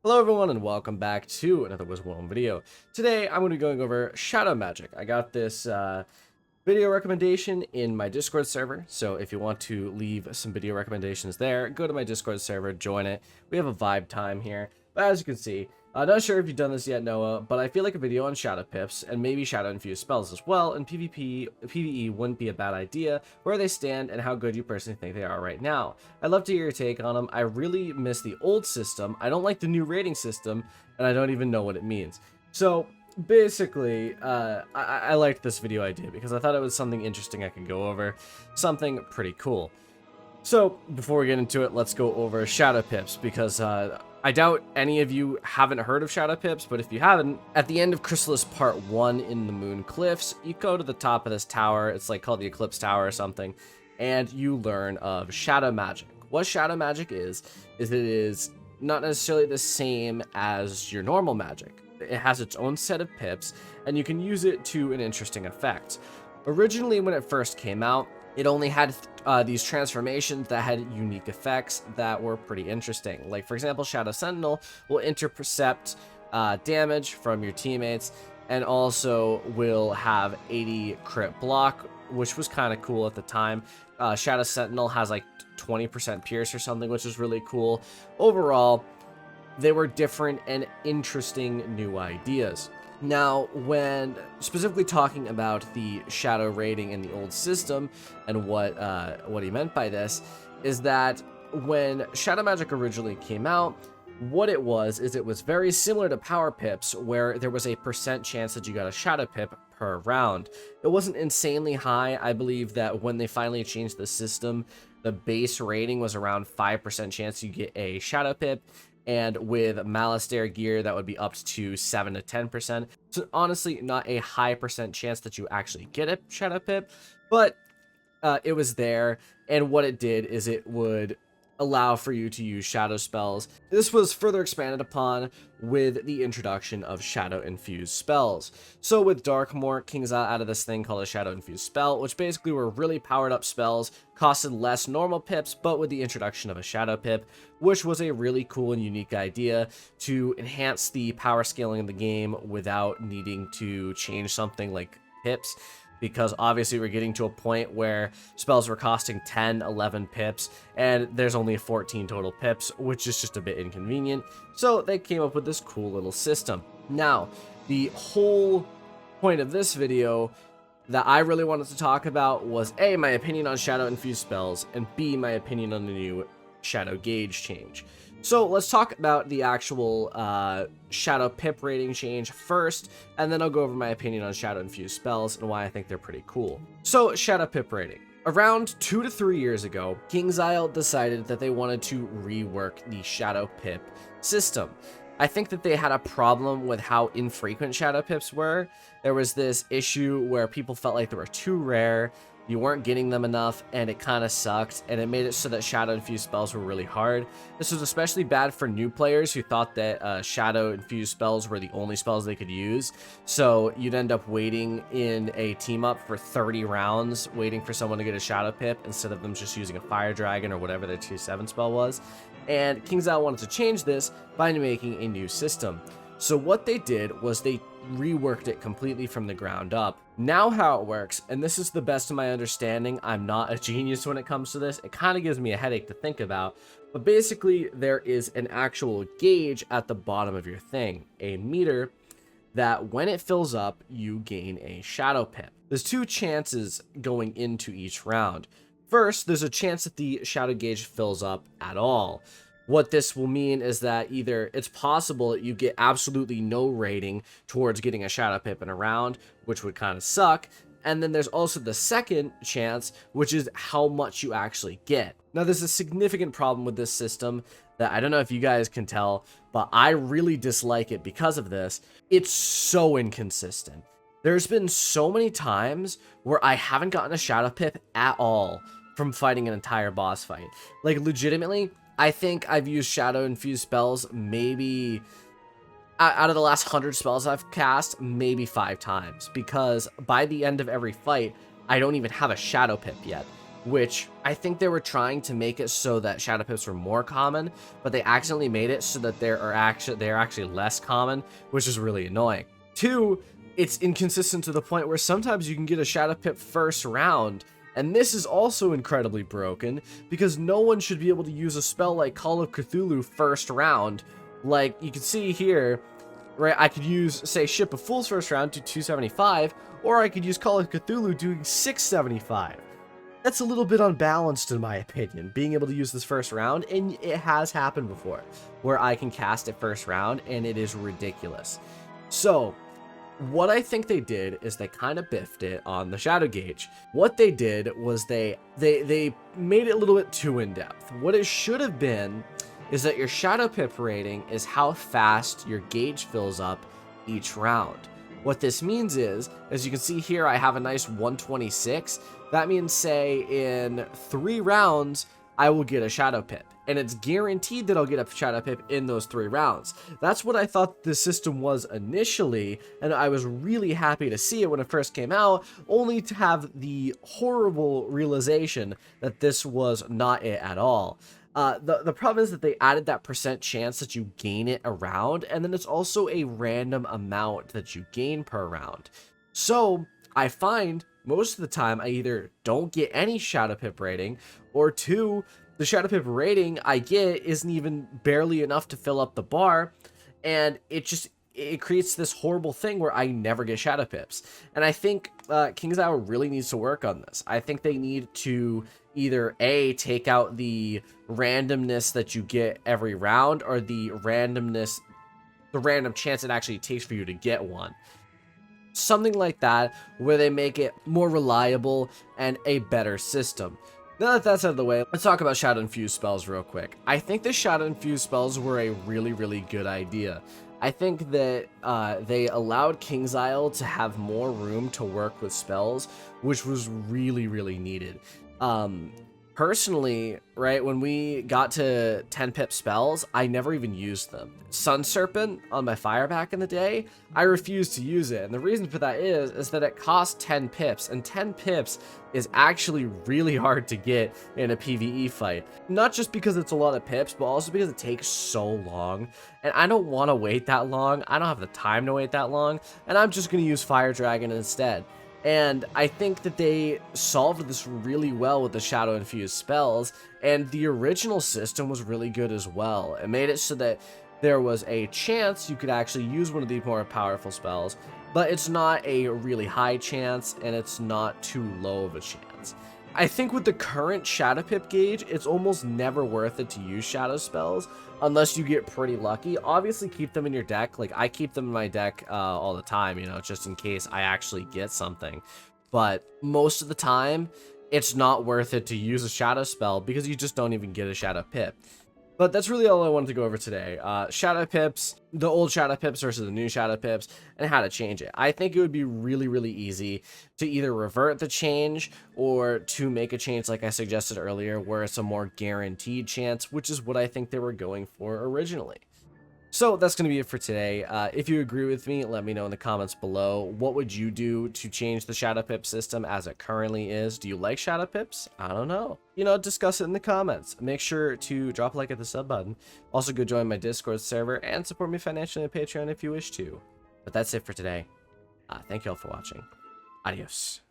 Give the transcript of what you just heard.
Hello everyone and welcome back to another Wizard 101 video. Today I'm going to be going over shadow magic. I got this video recommendation in my Discord server, so if you want to leave some video recommendations there, go to my Discord server, join it. We have a vibe time here, but as you can see, I'm not sure if you've done this yet, Noah, but I feel like a video on shadow pips and maybe shadow infused spells as well in PvE wouldn't be a bad idea, where they stand and how good you personally think they are right now. I'd love to hear your take on them. I really miss the old system, I don't like the new rating system, and I don't even know what it means. So basically, I liked this video idea because I thought it was something interesting I could go over, something pretty cool. So before we get into it, let's go over shadow pips because I doubt any of you haven't heard of shadow pips, but if you haven't, at the end of Chrysalis Part 1 in the Moon Cliffs, you go to the top of this tower, it's like called the Eclipse Tower or something, and you learn of shadow magic. What shadow magic is it is not necessarily the same as your normal magic. It has its own set of pips, and you can use it to an interesting effect. Originally, when it first came out, it only had these transformations that had unique effects that were pretty interesting. Like, for example, Shadow Sentinel will intercept damage from your teammates and also will have 80 crit block, which was kind of cool at the time. Shadow Sentinel has like 20% pierce or something, which is really cool. Overall, they were different and interesting new ideas. Now, when specifically talking about the shadow rating in the old system and what he meant by this is that when shadow magic originally came out, what it was very similar to power pips, where there was a % chance that you got a shadow pip per round. It wasn't insanely high. I believe that when they finally changed the system, the base rating was around 5% chance you get a shadow pip, and with Malistaire gear that would be up to 7 to 10%. So honestly, not a high % chance that you actually get a shadow pip, but it was there, and what it did is it would allow for you to use shadow spells. This was further expanded upon with the introduction of shadow infused spells. So with Darkmoor, Kingzile added this thing called a shadow infused spell, which basically were really powered up spells, costed less normal pips, but with the introduction of a shadow pip, which was a really cool and unique idea to enhance the power scaling of the game without needing to change something like pips. Because obviously we're getting to a point where spells were costing 10, 11 pips, and there's only 14 total pips, which is just a bit inconvenient. So they came up with this cool little system. Now, the whole point of this video that I really wanted to talk about was A, my opinion on shadow infused spells, and B, my opinion on the new shadow gauge change. So let's talk about the actual shadow pip rating change first, and then I'll go over my opinion on shadow infused spells and why I think they're pretty cool. So shadow pip rating. Around 2 to 3 years ago, Kingzile decided that they wanted to rework the shadow pip system. I think that they had a problem with how infrequent shadow pips were. There was this issue where people felt like they were too rare, you weren't getting them enough, and it kind of sucked, and it made it so that shadow infused spells were really hard. This was especially bad for new players who thought that shadow infused spells were the only spells they could use, so you'd end up waiting in a team up for 30 rounds waiting for someone to get a shadow pip instead of them just using a fire dragon or whatever their 2/7 spell was. And Kingzile wanted to change this by making a new system. So what they did was they reworked it completely from the ground up. Now how it works, and this is the best of my understanding, I'm not a genius when it comes to this, it kind of gives me a headache to think about, but basically there is an actual gauge at the bottom of your thing, a meter, that when it fills up, you gain a shadow pip. There's 2 chances going into each round. First, there's a chance that the shadow gauge fills up at all. What this will mean is that either it's possible that you get absolutely no rating towards getting a shadow pip in a round, which would kind of suck, and then there's also the second chance, which is how much you actually get. Now, there's a significant problem with this system that I don't know if you guys can tell, but I really dislike it because of this. It's so inconsistent. There's been so many times where I haven't gotten a shadow pip at all from fighting an entire boss fight. Like, legitimately, I think I've used shadow infused spells maybe out of the last 100 spells I've cast, maybe 5 times, because by the end of every fight, I don't even have a shadow pip yet. which I think they were trying to make it so that shadow pips were more common, but they accidentally made it so that they're actually less common, which is really annoying. 2, it's inconsistent to the point where sometimes you can get a shadow pip first round, and this is also incredibly broken because no one should be able to use a spell like Call of Cthulhu first round. Like you can see here, right? I could use, say, Ship of Fools first round to 275, or I could use Call of Cthulhu doing 675. That's a little bit unbalanced in my opinion, being able to use this first round, and it has happened before, where I can cast it first round, and it is ridiculous. So, what I think they did is they kind of biffed it on the shadow gauge. What they did was they made it a little bit too in-depth. What it should have been is that your shadow pip rating is how fast your gauge fills up each round. What this means is, as you can see here, I have a nice 126. That means, say, in 3 rounds, I will get a shadow pip. And it's guaranteed that I'll get a shadow pip in those 3 rounds. That's what I thought the system was initially, and I was really happy to see it when it first came out, only to have the horrible realization that this was not it at all. The problem is that they added that percent chance that you gain it around, and then it's also a random amount that you gain per round. So I find most of the time I either don't get any shadow pip rating, or 2, the shadow pip rating I get isn't even barely enough to fill up the bar, and it creates this horrible thing where I never get shadow pips. And I think King's Hour really needs to work on this. I think they need to either A, take out the randomness that you get every round, or the random chance it actually takes for you to get one. Something like that, where they make it more reliable and a better system. Now that that's out of the way, let's talk about Shadow Infused spells real quick. I think the Shadow Infused spells were a really, really good idea. I think that they allowed King's Isle to have more room to work with spells, which was really, really needed. Personally, right, when we got to 10 pip spells, I never even used them. Sun Serpent on my fire back in the day, I refused to use it. And the reason for that is that it costs 10 pips, and 10 pips is actually really hard to get in a PvE fight. Not just because it's a lot of pips, but also because it takes so long. And I don't want to wait that long. I don't have the time to wait that long. And I'm just going to use Fire Dragon instead. And I think that they solved this really well with the Shadow Infused spells, and the original system was really good as well. It made it so that there was a chance you could actually use one of the more powerful spells, but it's not a really high chance, and it's not too low of a chance. I think with the current Shadow Pip gauge, it's almost never worth it to use Shadow spells, unless you get pretty lucky. Obviously, keep them in your deck. Like, I keep them in my deck all the time, you know, just in case I actually get something. But most of the time, it's not worth it to use a Shadow spell because you just don't even get a Shadow Pip. But that's really all I wanted to go over today. Shadow Pips, the old Shadow Pips versus the new Shadow Pips, and how to change it. I think it would be really, really easy to either revert the change or to make a change like I suggested earlier, where it's a more guaranteed chance, which is what I think they were going for originally. So that's going to be it for today. If you agree with me, let me know in the comments below. What would you do to change the Shadow Pip system as it currently is? Do you like Shadow Pips? I don't know. You know, discuss it in the comments. Make sure to drop a like at the sub button. Also, go join my Discord server and support me financially on Patreon if you wish to. But that's it for today. Thank you all for watching. Adios.